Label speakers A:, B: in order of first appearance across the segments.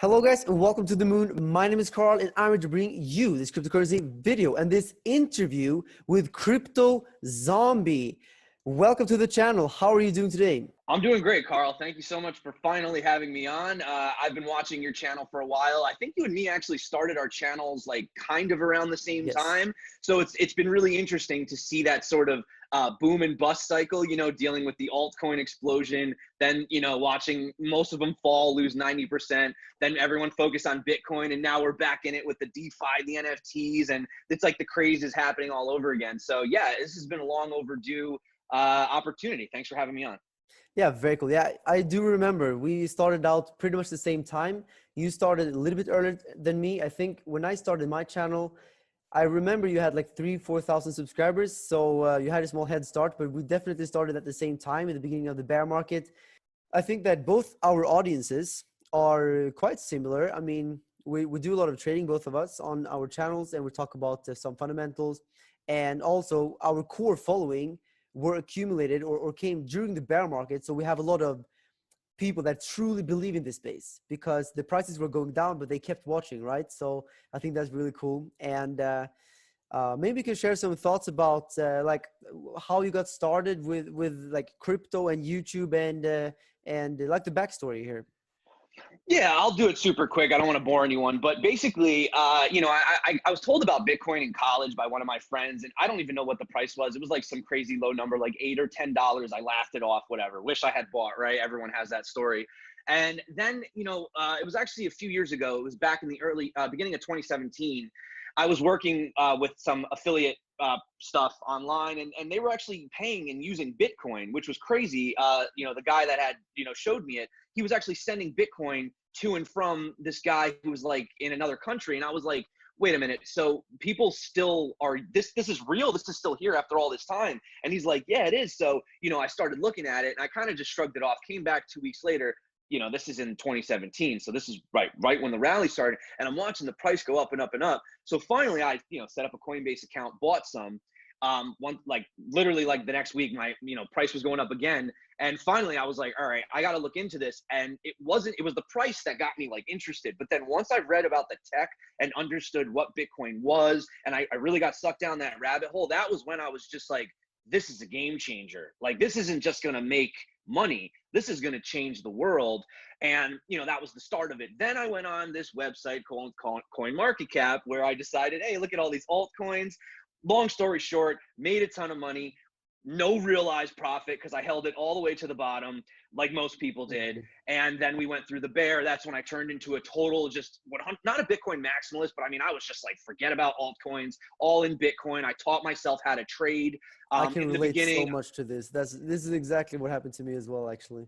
A: Hello guys and welcome to the moon. My name is Carl and I'm ready to bring you this cryptocurrency video and this interview with Crypto Zombie. Welcome to the channel. How are you doing today?
B: I'm doing great, Carl. Thank you so much for finally having me on. I've been watching your channel for a while. I think you and me actually started our channels like kind of around the same
A: Yes.
B: time. So it's been really interesting to see that sort of boom and bust cycle, dealing with the altcoin explosion, then, watching most of them fall, lose 90%, then everyone focused on Bitcoin. And now we're back in it with the DeFi, the NFTs, and it's like the craze is happening all over again. So yeah, this has been a long overdue opportunity. Thanks for having me on.
A: Yeah, very cool. Yeah, I do remember we started out pretty much the same time. You started a little bit earlier than me. I think when I started my channel, I remember you had like 4,000 subscribers. So you had a small head start, but we definitely started at the same time in the beginning of the bear market. I think that both our audiences are quite similar. I mean, we do a lot of trading, both of us, on our channels, and we talk about some fundamentals. And also, our core following were accumulated or came during the bear market. So we have a lot of people that truly believe in this space because the prices were going down, but they kept watching, right? So I think that's really cool. And maybe you can share some thoughts about like how you got started with like crypto and YouTube and like the backstory here.
B: Yeah, I'll do it super quick. I don't want to bore anyone, but basically, I was told about Bitcoin in college by one of my friends, and I don't even know what the price was. It was like some crazy low number, like $8 or $10. I laughed it off, whatever. Wish I had bought, right? Everyone has that story. And then, it was actually a few years ago. It was back in the early beginning of 2017. I was working with some affiliate stuff online, and they were actually paying and using Bitcoin, which was crazy. The guy that had showed me it, he was actually sending Bitcoin to and from this guy who was like in another country, and I was like, wait a minute, so people still are this is real, this is still here after all this time? And he's like, yeah, it is. So I started looking at it, and I kind of just shrugged it off. Came back 2 weeks later. This is in 2017, so this is right when the rally started, and I'm watching the price go up and up and up. So finally I set up a Coinbase account, bought some. One, like literally like the next week, my price was going up again, and finally I was like, all right, I got to look into this. And it was the price that got me like interested. But then once I read about the tech and understood what Bitcoin was, and I really got sucked down that rabbit hole, that was when I was just like, this is a game changer. Like, this isn't just going to make money, this is going to change the world. And that was the start of it. Then I went on this website called CoinMarketCap, where I decided, hey, look at all these altcoins. Long story short, made a ton of money, no realized profit because I held it all the way to the bottom, like most people did. And then we went through the bear. That's when I turned into a total, just not a Bitcoin maximalist, but I mean, I was just like, forget about altcoins, all in Bitcoin. I taught myself how to trade.
A: I can
B: In the
A: relate so
B: beginning,
A: much to this. This is exactly what happened to me as well, actually.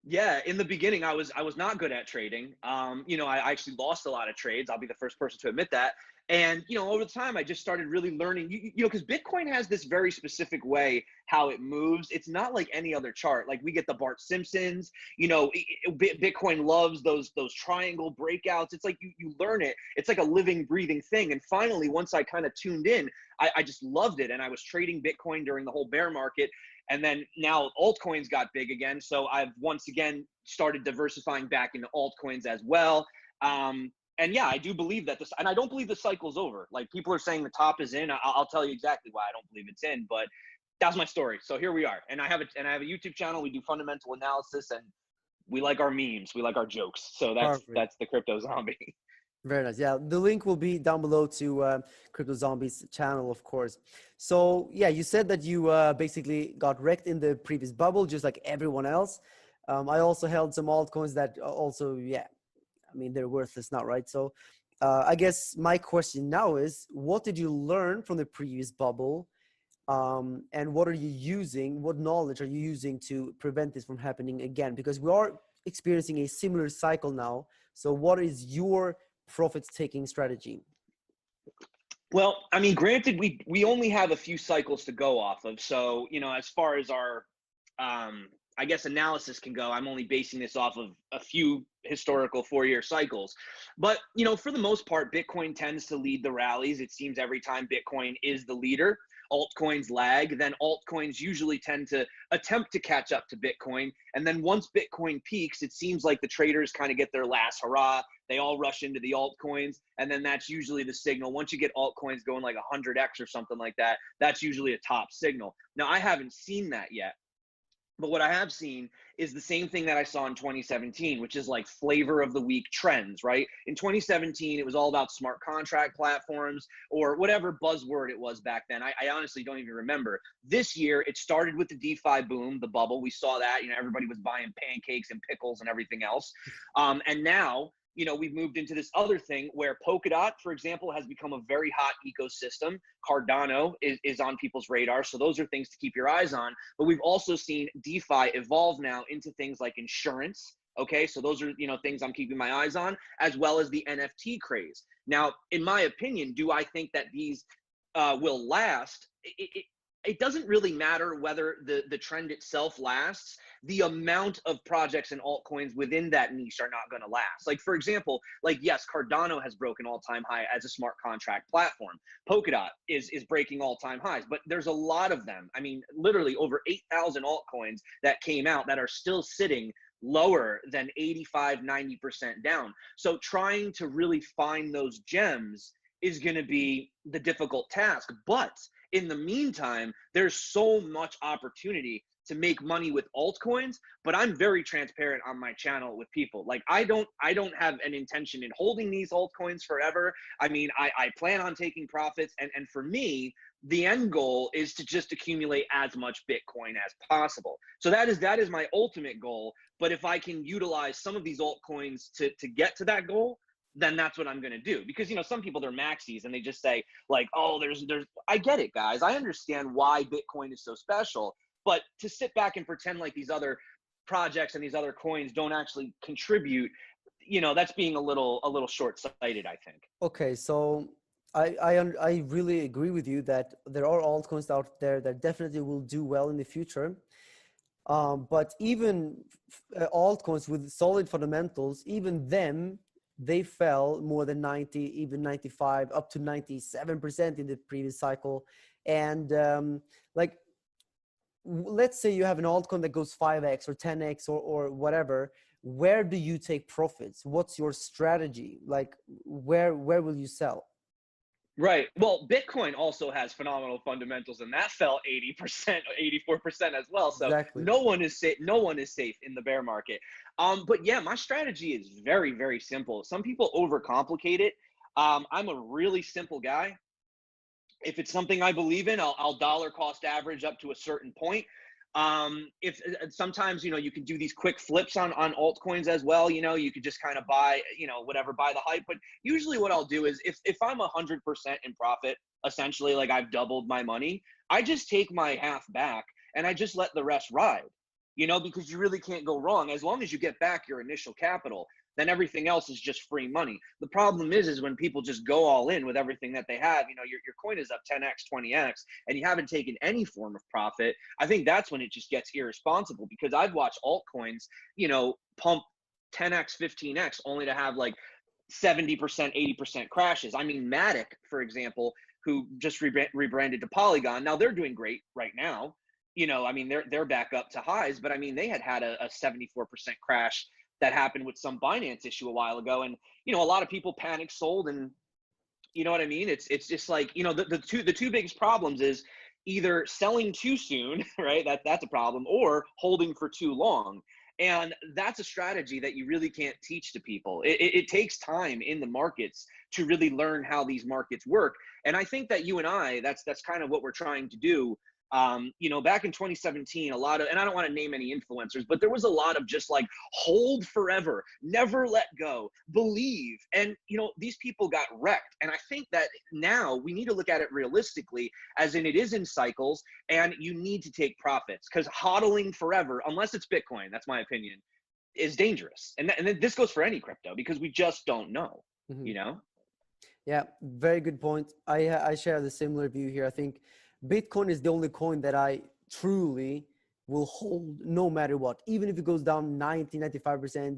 B: yeah, in the beginning, I was not good at trading. I actually lost a lot of trades. I'll be the first person to admit that. And over the time, I just started really learning. Because Bitcoin has this very specific way how it moves. It's not like any other chart. Like, we get the Bart Simpsons. Bitcoin loves those triangle breakouts. It's like you learn it. It's like a living, breathing thing. And finally, once I kind of tuned in, I just loved it. And I was trading Bitcoin during the whole bear market. And then now altcoins got big again. So I've once again started diversifying back into altcoins as well. And yeah, I do believe that and I don't believe the cycle's over. Like, people are saying the top is in. I'll tell you exactly why I don't believe it's in, but that's my story. So here we are. And I have a YouTube channel. We do fundamental analysis, and we like our memes. We like our jokes. So
A: Perfect.
B: that's the Crypto Zombie.
A: Very nice. Yeah, the link will be down below to Crypto Zombies channel, of course. So yeah, you said that you basically got wrecked in the previous bubble, just like everyone else. I also held some altcoins that also, yeah, I mean, they're worthless now, right? So I guess my question now is, what did you learn from the previous bubble? And what are you using? What knowledge are you using to prevent this from happening again? Because we are experiencing a similar cycle now. So what is your profits taking strategy?
B: Well, I mean, granted, we only have a few cycles to go off of. So, as far as our I guess analysis can go. I'm only basing this off of a few historical 4-year cycles. But, for the most part, Bitcoin tends to lead the rallies. It seems every time Bitcoin is the leader, altcoins lag, then altcoins usually tend to attempt to catch up to Bitcoin. And then once Bitcoin peaks, it seems like the traders kind of get their last hurrah. They all rush into the altcoins. And then that's usually the signal. Once you get altcoins going like 100x or something like that, that's usually a top signal. Now, I haven't seen that yet. But what I have seen is the same thing that I saw in 2017, which is like flavor of the week trends, right? In 2017, it was all about smart contract platforms or whatever buzzword it was back then. I honestly don't even remember. This year, it started with the DeFi boom, the bubble. We saw that, everybody was buying pancakes and pickles and everything else. And now, we've moved into this other thing where Polkadot, for example, has become a very hot ecosystem. Cardano is on people's radar. So those are things to keep your eyes on. But we've also seen DeFi evolve now into things like insurance. Okay, so those are, things I'm keeping my eyes on, as well as the NFT craze. Now, in my opinion, do I think that these will last? It doesn't really matter whether the trend itself lasts. The amount of projects and altcoins within that niche are not going to last. Like, for example, yes, Cardano has broken all-time high as a smart contract platform. Polkadot is breaking all-time highs, but there's a lot of them. I mean, literally over 8,000 altcoins that came out that are still sitting lower than 85, 90% down. So trying to really find those gems is going to be the difficult task. But in the meantime, there's so much opportunity to make money with altcoins, but I'm very transparent on my channel with people. Like, I don't have an intention in holding these altcoins forever. I mean, I plan on taking profits. And for me, the end goal is to just accumulate as much Bitcoin as possible. So that is my ultimate goal. But if I can utilize some of these altcoins to get to that goal, then that's what I'm going to do. Because, some people, they're maxis and they just say like, oh, there's, I get it, guys. I understand why Bitcoin is so special, but to sit back and pretend like these other projects and these other coins don't actually contribute, that's being a little short-sighted, I think.
A: Okay. So I really agree with you that there are altcoins out there that definitely will do well in the future. But even altcoins with solid fundamentals, even them, they fell more than 90, even 95, up to 97% in the previous cycle. And let's say you have an altcoin that goes 5x or 10x or whatever. Where do you take profits? What's your strategy? Like, where will you sell?
B: Right. Well, Bitcoin also has phenomenal fundamentals, and that fell 80%, 84% as well. So
A: Exactly.
B: no one is safe. No one is safe in the bear market. But yeah, my strategy is very, very simple. Some people overcomplicate it. I'm a really simple guy. If it's something I believe in, I'll dollar cost average up to a certain point. If sometimes, you can do these quick flips on altcoins as well. You could just kind of buy, whatever, buy the hype. But usually what I'll do is if I'm 100% in profit, essentially, like I've doubled my money, I just take my half back and I just let the rest ride, because you really can't go wrong. As long as you get back your initial capital, then everything else is just free money. The problem is when people just go all in with everything that they have, your coin is up 10x, 20x, and you haven't taken any form of profit. I think that's when it just gets irresponsible, because I've watched altcoins, pump 10x, 15x only to have like 70%, 80% crashes. I mean, Matic, for example, who just rebranded to Polygon. Now they're doing great right now. I mean, they're back up to highs, but I mean, they had a 74% crash that happened with some Binance issue a while ago. And, a lot of people panic sold, and you know what I mean? It's just like, the two biggest problems is either selling too soon, right? That's a problem, or holding for too long. And that's a strategy that you really can't teach to people. It takes time in the markets to really learn how these markets work. And I think that you and I, that's kind of what we're trying to do. Back in 2017, a lot of, and I don't want to name any influencers, but there was a lot of just like hold forever, never let go, believe. And, these people got wrecked. And I think that now we need to look at it realistically, as in it is in cycles, and you need to take profits, because hodling forever, unless it's Bitcoin, that's my opinion, is dangerous. And this goes for any crypto, because we just don't know,
A: Mm-hmm. Yeah, very good point. I share the similar view here. I think Bitcoin is the only coin that I truly will hold no matter what. Even if it goes down 95%,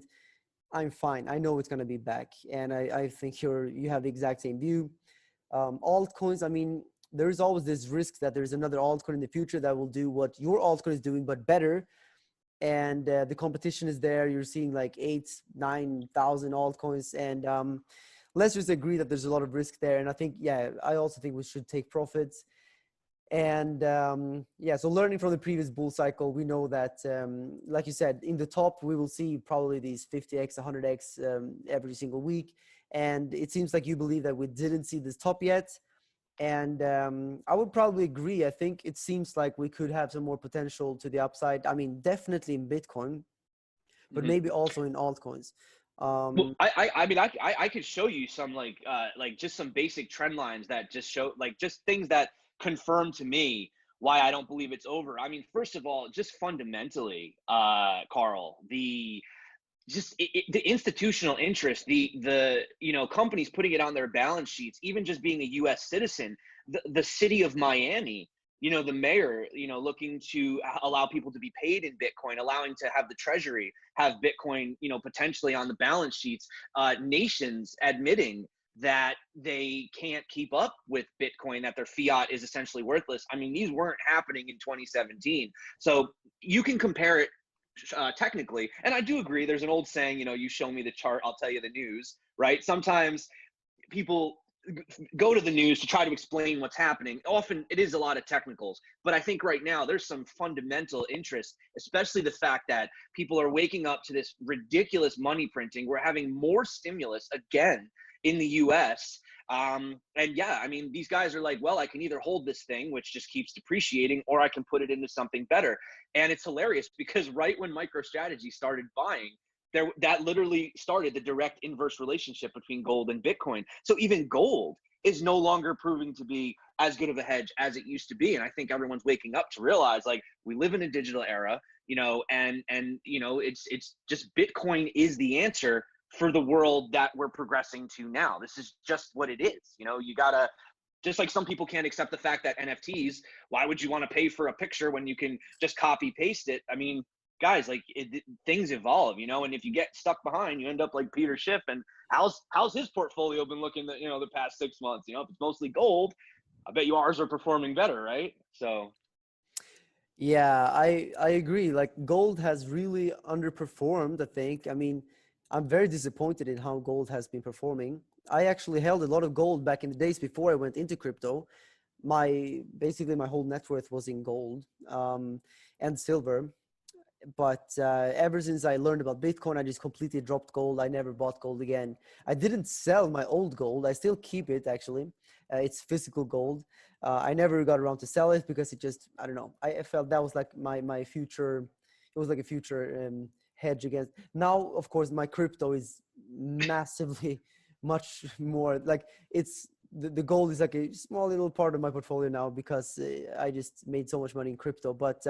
A: I'm fine. I know it's going to be back. And I think you have the exact same view. Altcoins, I mean, there's always this risk that there's another altcoin in the future that will do what your altcoin is doing, but better. And the competition is there. You're seeing like 9,000 altcoins. And let's just agree that there's a lot of risk there. And I think, yeah, I also think we should take profits. And yeah, so learning from the previous bull cycle, we know that, like you said, in the top, we will see probably these 50x, 100x every single week. And it seems like you believe that we didn't see this top yet. And I would probably agree. I think it seems like we could have some more potential to the upside. I mean, definitely in Bitcoin, but maybe also in altcoins.
B: Well, I mean, I could show you some like just some basic trend lines that just show like just things that confirm to me why I don't believe it's over. I mean, first of all, just fundamentally, Carl, the institutional interest, the companies putting it on their balance sheets, even just being a U.S. citizen, the city of Miami, the mayor, looking to allow people to be paid in Bitcoin, allowing to have the treasury have Bitcoin, potentially on the balance sheets, nations admitting that they can't keep up with Bitcoin, that their fiat is essentially worthless. I mean, these weren't happening in 2017. So you can compare it technically. And I do agree. There's an old saying, you show me the chart, I'll tell you the news, right? Sometimes people go to the news to try to explain what's happening. Often it is a lot of technicals, but I think right now there's some fundamental interest, especially the fact that people are waking up to this ridiculous money printing. We're having more stimulus again in the US. And yeah, I mean, these guys are like, well, I can either hold this thing, which just keeps depreciating, or I can put it into something better. And it's hilarious because right when MicroStrategy started buying, that literally started the direct inverse relationship between gold and Bitcoin. So even gold is no longer proving to be as good of a hedge as it used to be. And I think everyone's waking up to realize, like, we live in a digital era, and it's just Bitcoin is the answer for the world that we're progressing to now. This is just what it is. You gotta, just like some people can't accept the fact that NFTs, why would you want to pay for a picture when you can just copy paste it? I mean, guys, like things evolve, and if you get stuck behind, you end up like Peter Schiff. And how's his portfolio been looking the past 6 months? If it's mostly gold, I bet you ours are performing better, right? So
A: yeah, I agree. Like gold has really underperformed, I think. I mean, I'm very disappointed in how gold has been performing. I actually held a lot of gold back in the days before I went into crypto. Basically my whole net worth was in gold and silver. But ever since I learned about Bitcoin, I just completely dropped gold. I never bought gold again. I didn't sell my old gold. I still keep it, actually. It's physical gold. I never got around to sell it because it just, I don't know. I felt that was like my future. It was like a future hedge against. Now, of course, my crypto is massively much more like the gold is like a small little part of my portfolio now because I just made so much money in crypto. But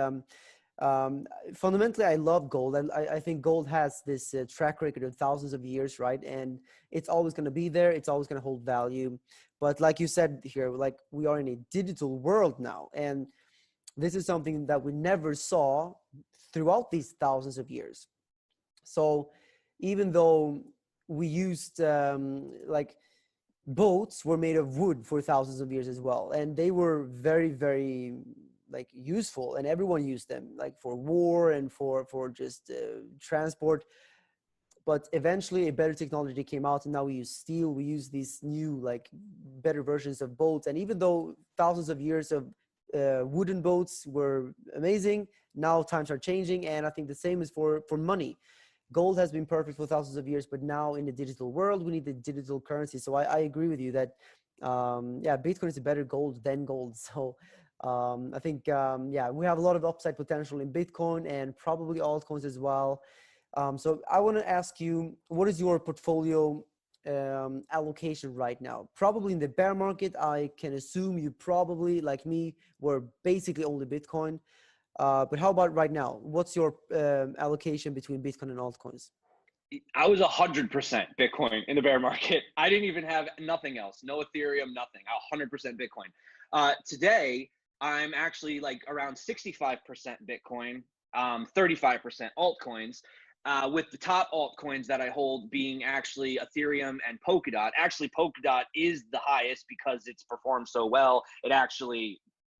A: fundamentally, I love gold. I think gold has this track record of thousands of years, right? And it's always going to be there. It's always going to hold value. But like you said here, like we are in a digital world now. And this is something that we never saw throughout these thousands of years. So even though we used like boats were made of wood for thousands of years as well. And they were very, very like useful, and everyone used them like for war and for just transport. But eventually a better technology came out, and now we use steel. We use these new like better versions of boats. And even though thousands of years of wooden boats were amazing, now times are changing. And I think the same is for money. Gold has been perfect for thousands of years, but now in the digital world, we need the digital currency. So I agree with you that yeah, Bitcoin is a better gold than gold. So I think, yeah, we have a lot of upside potential in Bitcoin and probably altcoins as well. So I want to ask you, what is your portfolio allocation right now? Probably in the bear market, I can assume you probably, like me, were basically only Bitcoin. But how about right now? What's your allocation between Bitcoin and altcoins?
B: I was 100% Bitcoin in the bear market. I didn't even have nothing else, no Ethereum, nothing. 100% Bitcoin. Today, I'm actually like around 65% Bitcoin, 35% altcoins. With the top altcoins that I hold being actually Ethereum and Polkadot. Actually, Polkadot is the highest because it's performed so well. It actually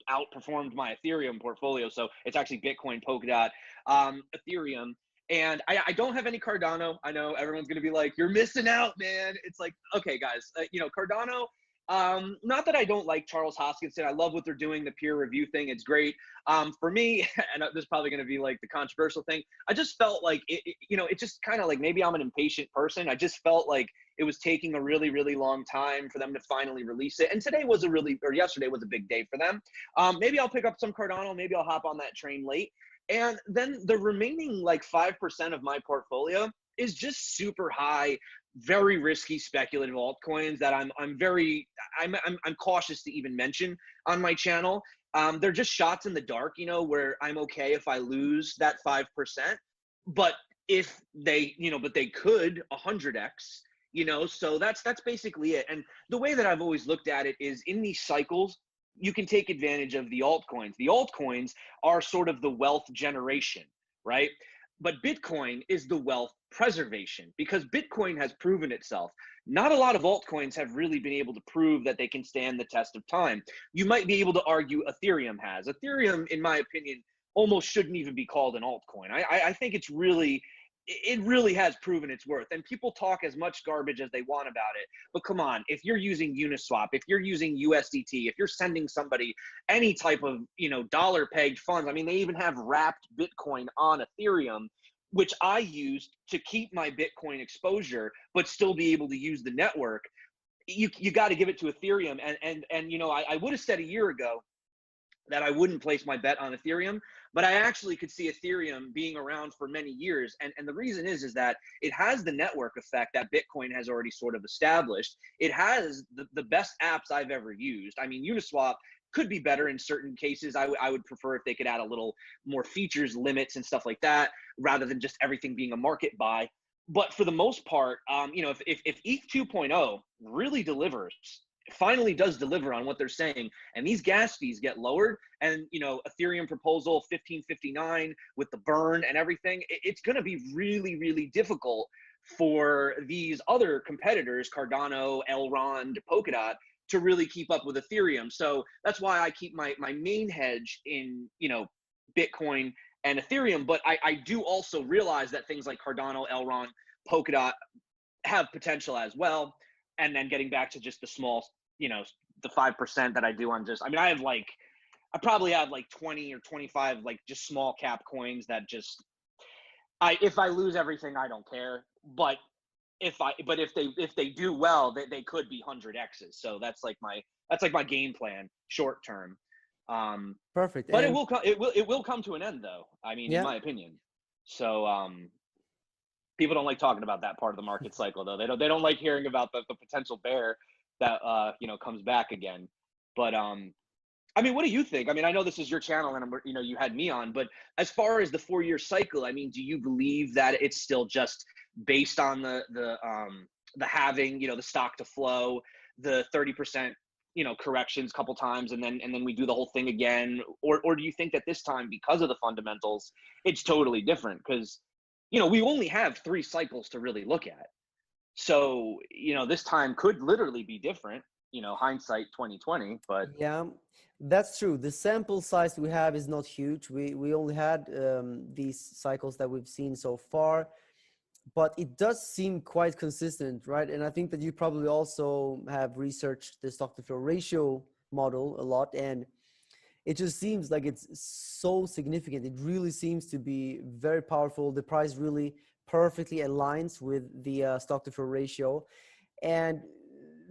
B: outperformed my Ethereum portfolio. So it's actually Bitcoin, Polkadot, Ethereum. And I don't have any Cardano. I know everyone's going to be like, you're missing out, man. It's like, okay, guys, Cardano, not that I don't like Charles Hoskinson. I love what they're doing, the peer review thing. It's great. For me, and this is probably going to be like the controversial thing, I just felt like it just kind of like, maybe I'm an impatient person. I just felt like it was taking a really, really long time for them to finally release it. And yesterday was a big day for them. Maybe I'll pick up some Cardano. Maybe I'll hop on that train late. And then the remaining like 5% of my portfolio is just super high, very risky speculative altcoins that I'm cautious to even mention on my channel. They're just shots in the dark, where I'm okay if I lose that 5%, but if they, but they could 100x, so that's basically it. And the way that I've always looked at it is, in these cycles, you can take advantage of the altcoins. The altcoins are sort of the wealth generation, right? But Bitcoin is the wealth preservation, because Bitcoin has proven itself. Not a lot of altcoins have really been able to prove that they can stand the test of time. You might be able to argue Ethereum has. Ethereum, in my opinion, almost shouldn't even be called an altcoin. I think it really has proven its worth. And people talk as much garbage as they want about it. But come on, if you're using Uniswap, if you're using USDT, if you're sending somebody any type of, dollar pegged funds, I mean, they even have wrapped Bitcoin on Ethereum, which I used to keep my Bitcoin exposure, but still be able to use the network. You got to give it to Ethereum. And I would have said a year ago that I wouldn't place my bet on Ethereum, but I actually could see Ethereum being around for many years. And the reason is that it has the network effect that Bitcoin has already sort of established. It has the best apps I've ever used. I mean, Uniswap could be better in certain cases. I would prefer if they could add a little more features, limits, and stuff like that, rather than just everything being a market buy. But for the most part, if ETH 2.0 really delivers, finally does deliver on what they're saying, and these gas fees get lowered, and Ethereum proposal 1559 with the burn and everything, it's going to be really, really difficult for these other competitors, Cardano, Elrond, Polkadot, to really keep up with Ethereum. So that's why I keep my main hedge in Bitcoin and Ethereum. But I do also realize that things like Cardano, Elrond, Polkadot have potential as well. And then getting back to just the small, the 5% that I do on I probably have like 20 or 25 like just small cap coins that just, if I lose everything, I don't care. But if they do well, they could be 100x's. So that's like my game plan short term.
A: Perfect.
B: But
A: And
B: it will come to an end, though. I mean, in
A: yeah,
B: my opinion. So people don't like talking about that part of the market cycle, though. They don't like hearing about the potential bear that comes back again. But I mean, what do you think? I mean, I know this is your channel, and you had me on, but as far as the 4-year cycle, I mean, do you believe that it's still just based on the halving, the stock to flow, the 30%, corrections a couple times, and then we do the whole thing again, or do you think that this time, because of the fundamentals, it's totally different? Because we only have 3 cycles to really look at, so this time could literally be different. Hindsight 2020, but
A: yeah, that's true. The sample size we have is not huge. We only had these cycles that we've seen so far, but it does seem quite consistent, right? And I think that you probably also have researched the stock to flow ratio model a lot, and it just seems like it's so significant. It really seems to be very powerful. The price really perfectly aligns with the stock to flow ratio, and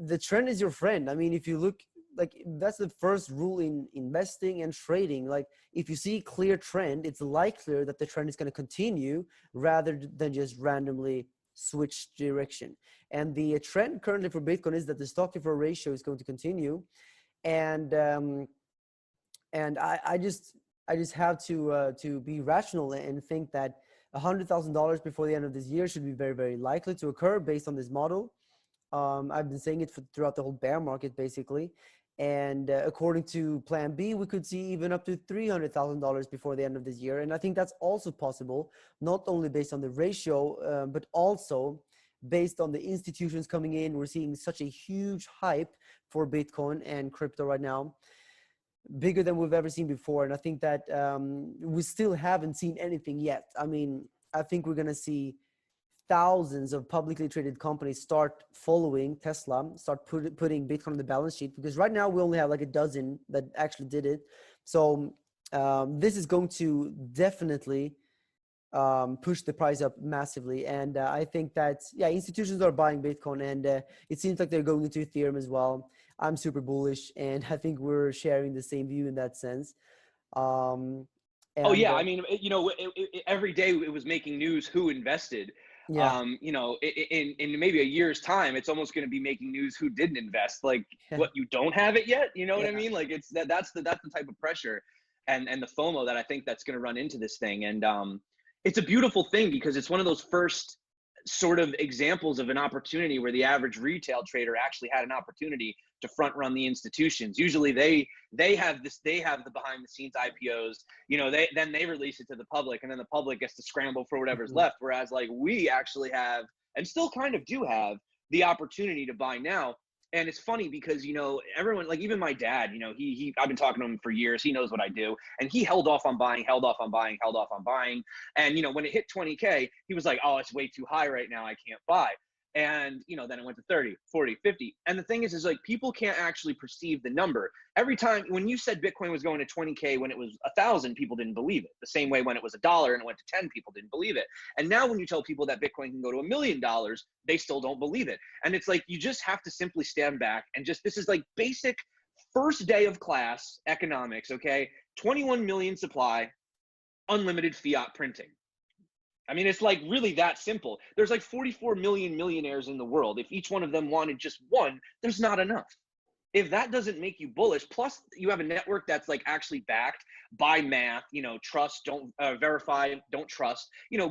A: the trend is your friend. I mean, if you look, like, that's the first rule in investing and trading. Like, if you see clear trend, it's likelier that the trend is going to continue rather than just randomly switch direction. And the trend currently for Bitcoin is that the stock to flow ratio is going to continue. And I just have to be rational and think that $100,000 before the end of this year should be very, very likely to occur based on this model. I've been saying it throughout the whole bear market, basically. And according to Plan B, we could see even up to $300,000 before the end of this year. And I think that's also possible, not only based on the ratio, but also based on the institutions coming in. We're seeing such a huge hype for Bitcoin and crypto right now, bigger than we've ever seen before. And I think that we still haven't seen anything yet. I mean, I think we're going to see thousands of publicly traded companies start following Tesla, start putting Bitcoin on the balance sheet, because right now we only have like a dozen that actually did it. So this is going to definitely push the price up massively. And I think that, yeah, institutions are buying Bitcoin, and it seems like they're going into Ethereum as well. I'm super bullish, and I think we're sharing the same view in that sense.
B: Oh yeah, I mean, every day it was making news who invested.
A: Yeah.
B: In maybe a year's time, it's almost going to be making news who didn't invest. Like, what, you don't have it yet? You know what I mean? Like, it's that's the type of pressure and the FOMO that I think that's going to run into this thing. And it's a beautiful thing because it's one of those first sort of examples of an opportunity where the average retail trader actually had an opportunity to front run the institutions. Usually they have the behind the scenes IPOs, then they release it to the public, and then the public gets to scramble for whatever's left. Whereas like we actually have, and still kind of do have, the opportunity to buy now. And it's funny because, everyone, like even my dad, I've been talking to him for years. He knows what I do. And he held off on buying. And, when it hit 20K, he was like, oh, it's way too high right now. I can't buy. And, then it went to 30, 40, 50. And the thing is like people can't actually perceive the number. Every time when you said Bitcoin was going to 20K when it was 1,000, people didn't believe it. The same way when it was $1 and it went to 10, people didn't believe it. And now when you tell people that Bitcoin can go to $1 million, they still don't believe it. And it's like, you just have to simply stand back and this is like basic first day of class economics. Okay. 21 million supply, unlimited fiat printing. I mean, it's like really that simple. There's like 44 million millionaires in the world. If each one of them wanted just one, there's not enough. If that doesn't make you bullish, plus you have a network that's like actually backed by math, trust, don't verify, don't trust,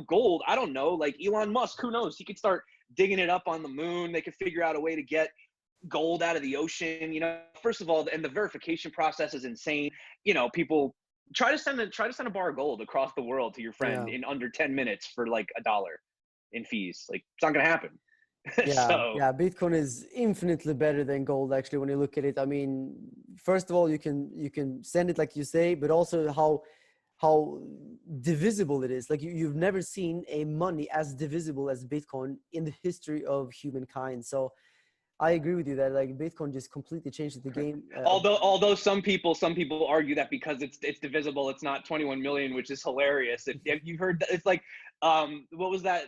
B: gold. I don't know, like Elon Musk, who knows? He could start digging it up on the moon. They could figure out a way to get gold out of the ocean. First of all, and the verification process is insane. People try to send a bar of gold across the world to your friend in under 10 minutes for like $1 in fees. Like, it's not gonna happen.
A: Yeah, Bitcoin is infinitely better than gold, actually, when you look at it. I mean, first of all, you can send it like you say, but also how divisible it is. Like you've never seen a money as divisible as Bitcoin in the history of humankind. So I agree with you that like Bitcoin just completely changed the game.
B: Although some people argue that because it's divisible, it's not 21 million, which is hilarious. If you've heard that, it's like, what was that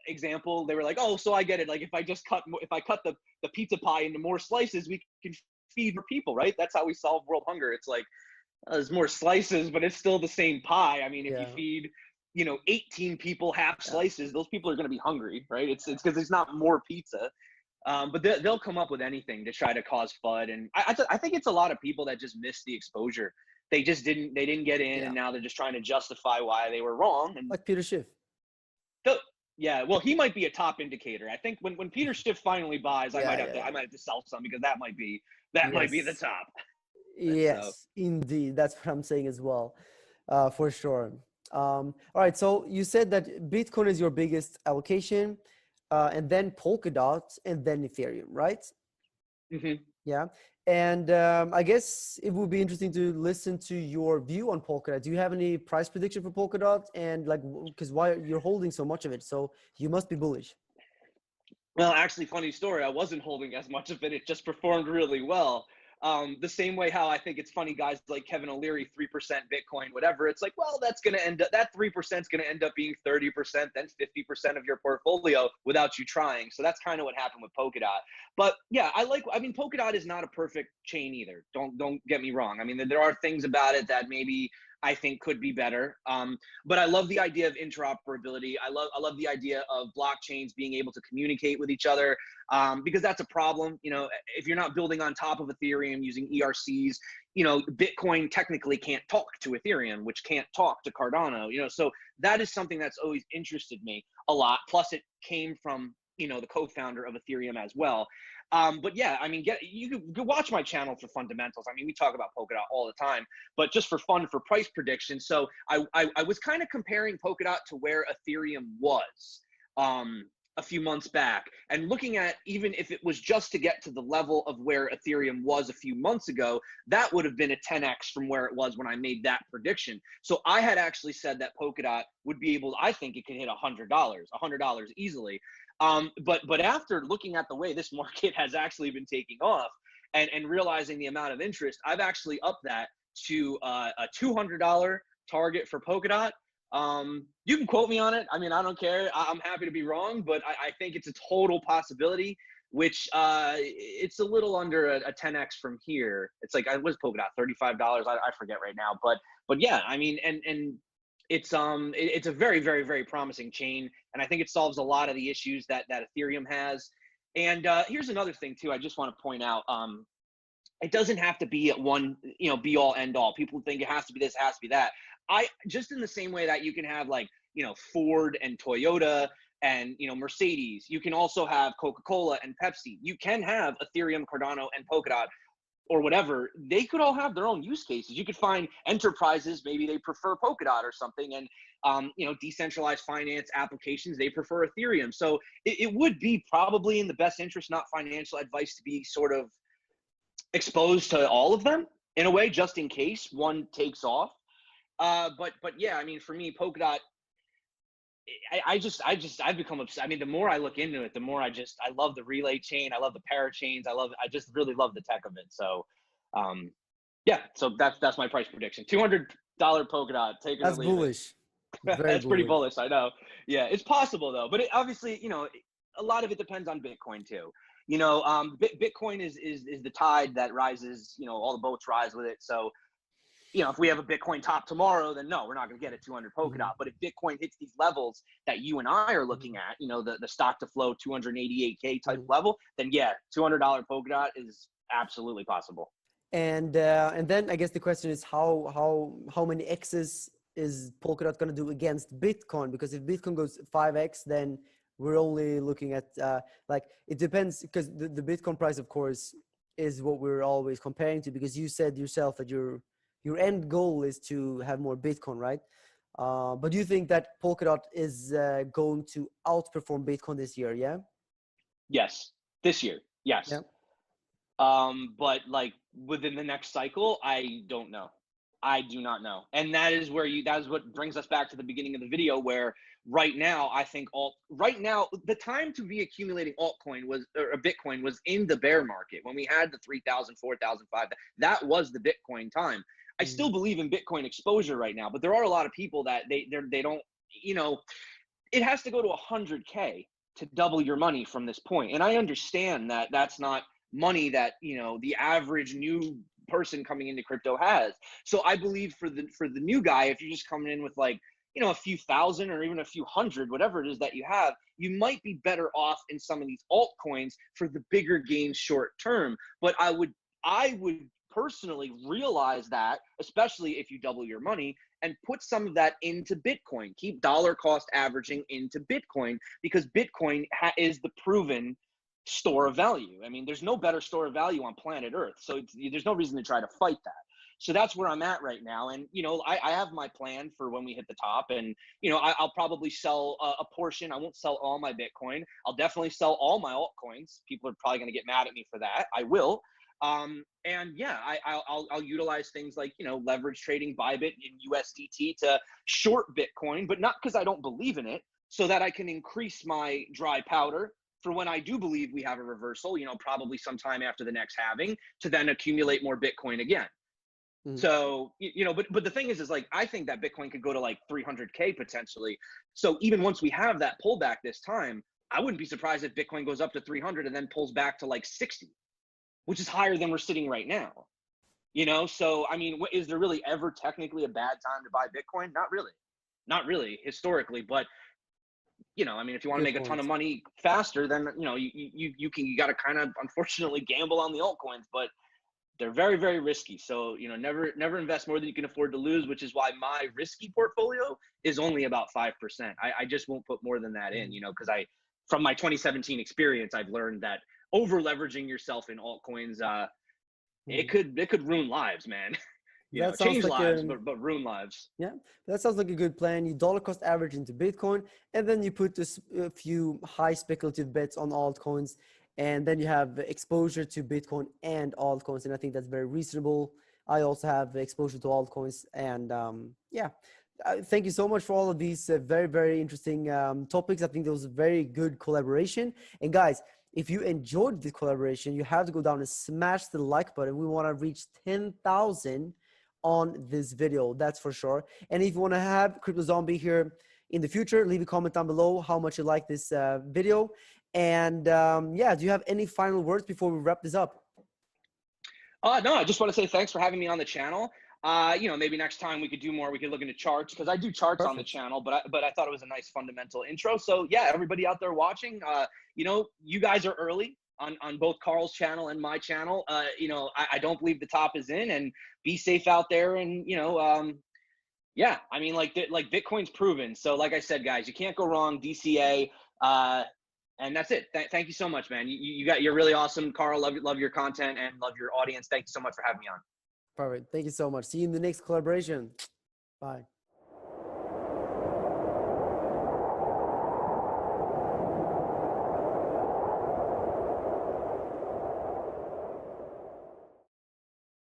B: example? They were like, oh, so I get it. Like if I cut the pizza pie into more slices, we can feed more people, right? That's how we solve world hunger. It's like, there's more slices, but it's still the same pie. I mean, if you feed 18 people half slices, those people are going to be hungry, right? It's because it's not more pizza. But they'll come up with anything to try to cause FUD. And I think it's a lot of people that just missed the exposure. They didn't get in, and now they're just trying to justify why they were wrong. And
A: like Peter Schiff.
B: Yeah, well, he might be a top indicator. I think when Peter Schiff finally buys, I might have to sell some, because that might be the top.
A: Yes, indeed. That's what I'm saying as well, for sure. All right. So you said that Bitcoin is your biggest allocation, and then Polkadot, and then Ethereum, right?
B: Mm-hmm.
A: Yeah. And I guess it would be interesting to listen to your view on Polkadot. Do you have any price prediction for Polkadot? And like, because why you're holding so much of it? So you must be bullish.
B: Well, actually, funny story. I wasn't holding as much of it. It just performed really well. The same way how I think it's funny, guys like Kevin O'Leary, 3% Bitcoin, whatever. It's like, well, that 3% is going to end up being 30%, then 50% of your portfolio without you trying. So that's kind of what happened with Polkadot. But yeah, Polkadot is not a perfect chain either. Don't get me wrong. I mean, there are things about it that maybe I think could be better. But I love the idea of interoperability. I love the idea of blockchains being able to communicate with each other, because that's a problem. If you're not building on top of Ethereum using ERCs, Bitcoin technically can't talk to Ethereum, which can't talk to Cardano. So that is something that's always interested me a lot. Plus, it came from the co-founder of Ethereum as well. But yeah, I mean, you can watch my channel for fundamentals. I mean, we talk about Polkadot all the time, but just for fun, for price prediction. So I was kind of comparing Polkadot to where Ethereum was a few months back, and looking at, even if it was just to get to the level of where Ethereum was a few months ago, that would have been a 10x from where it was when I made that prediction. So I had actually said that Polkadot would be able, I think it could hit $100 easily. But after looking at the way this market has actually been taking off, and realizing the amount of interest, I've actually upped that to a $200 target for Polkadot. You can quote me on it. I mean, I don't care. I'm happy to be wrong, but I think it's a total possibility, which it's a little under a 10x from here. It's like, I was Polkadot $35. I forget right now, but yeah, I mean, and it's a very, very, very promising chain, and I think it solves a lot of the issues that Ethereum has. And here's another thing too, I just want to point out. It doesn't have to be at one, be all end all. People think it has to be this, it has to be that. I just, in the same way that you can have like, Ford and Toyota and, Mercedes, you can also have Coca-Cola and Pepsi. You can have Ethereum, Cardano, and Polkadot, or whatever. They could all have their own use cases. You could find enterprises, maybe they prefer Polkadot or something, and decentralized finance applications, they prefer Ethereum. So it would be probably in the best interest, not financial advice, to be sort of exposed to all of them in a way, just in case one takes off. But yeah, I mean, for me, Polkadot, I've become obsessed. I mean, the more I look into it, the more I love the relay chain. I love the parachains. I just really love the tech of it. So, yeah, so that's my price prediction. $200 Polkadot, take it or
A: That's
B: leave
A: bullish.
B: it.
A: Very
B: That's pretty
A: bullish.
B: bullish, I know. Yeah, it's possible though, but it, obviously, a lot of it depends on Bitcoin too. Bitcoin is the tide that rises. All the boats rise with it. So, if we have a Bitcoin top tomorrow, then no, we're not going to get a 200 Polkadot. But if Bitcoin hits these levels that you and I are looking at, the stock to flow 288K type level, then yeah, $200 Polkadot is absolutely possible.
A: And then I guess the question is how many X's is Polkadot going to do against Bitcoin? Because if Bitcoin goes 5x, then we're only looking at like, it depends, because the Bitcoin price, of course, is what we're always comparing to, because you said yourself that your end goal is to have more Bitcoin, right? But do you think that Polkadot is going to outperform Bitcoin this year? Yeah.
B: Yes, this year. Yes.
A: Yeah.
B: But like within the next cycle, I don't know. I do not know. And that is what brings us back to the beginning of the video, where right now, I think the time to be accumulating altcoin or Bitcoin was in the bear market, when we had the 3,000, 4,000, 5,000. That was the Bitcoin time. I still believe in Bitcoin exposure right now, but there are a lot of people that they don't, it has to go to 100K to double your money from this point. And I understand that that's not money that, the average new person coming into crypto has. So I believe for the new guy, if you're just coming in with like, a few thousand or even a few hundred, whatever it is that you have, you might be better off in some of these altcoins for the bigger gains short term. But I would personally realize that, especially if you double your money, and put some of that into Bitcoin. Keep dollar cost averaging into Bitcoin, because Bitcoin is the proven store of value. I mean, there's no better store of value on planet Earth. So there's no reason to try to fight that. So that's where I'm at right now. And, I have my plan for when we hit the top, and, I'll probably sell a portion. I won't sell all my Bitcoin. I'll definitely sell all my altcoins. People are probably going to get mad at me for that. I will. And yeah, I'll utilize things like, leverage trading, Bybit and USDT to short Bitcoin, but not because I don't believe in it, so that I can increase my dry powder for when I do believe we have a reversal, probably sometime after the next halving, to then accumulate more Bitcoin again. So, but the thing is like, I think that Bitcoin could go to like 300K potentially. So even once we have that pullback this time, I wouldn't be surprised if Bitcoin goes up to 300 and then pulls back to like 60, which is higher than we're sitting right now. So, I mean, is there really ever technically a bad time to buy Bitcoin? Not really historically, but I mean, if you want to make a ton of money faster, then, you got to kind of unfortunately gamble on the altcoins, but they're very, very risky. So, never invest more than you can afford to lose, which is why my risky portfolio is only about 5%. I just won't put more than that in, because from my 2017 experience, I've learned that over leveraging yourself in altcoins, it could ruin lives, man. You know,
A: That sounds
B: change
A: like
B: lives,
A: a
B: but ruin lives.
A: yeah, that sounds like a good plan. You dollar cost average into Bitcoin, and then you put this a few high speculative bets on altcoins, and then you have exposure to Bitcoin and altcoins, and I think that's very reasonable. I also have exposure to altcoins, and yeah, thank you so much for all of these very, very interesting topics. I think there was a very good collaboration. And guys, if you enjoyed this collaboration, you have to go down and smash the like button. We want to reach 10,000 on this video, that's for sure. And if you want to have Crypto Zombie here in the future, leave a comment down below how much you like this video. And yeah, do you have any final words before we wrap this up?
B: No, I just want to say thanks for having me on the channel. You know, maybe next time we could do more. We could look into charts, because I do charts on the
A: Perfect.
B: channel, but I thought it was a nice fundamental intro. So yeah, everybody out there watching, you know, you guys are early on both Carl's channel and my channel. You know, I don't believe the top is in, and be safe out there. And you know, yeah, I mean, like Bitcoin's proven. So like I said, guys, you can't go wrong. DCA. And that's it. Thank you so much, man. You're really awesome, Carl. Love your content and love your audience. Thank you so much for having me on.
A: Perfect. Thank you so much. See you in the next collaboration. Bye.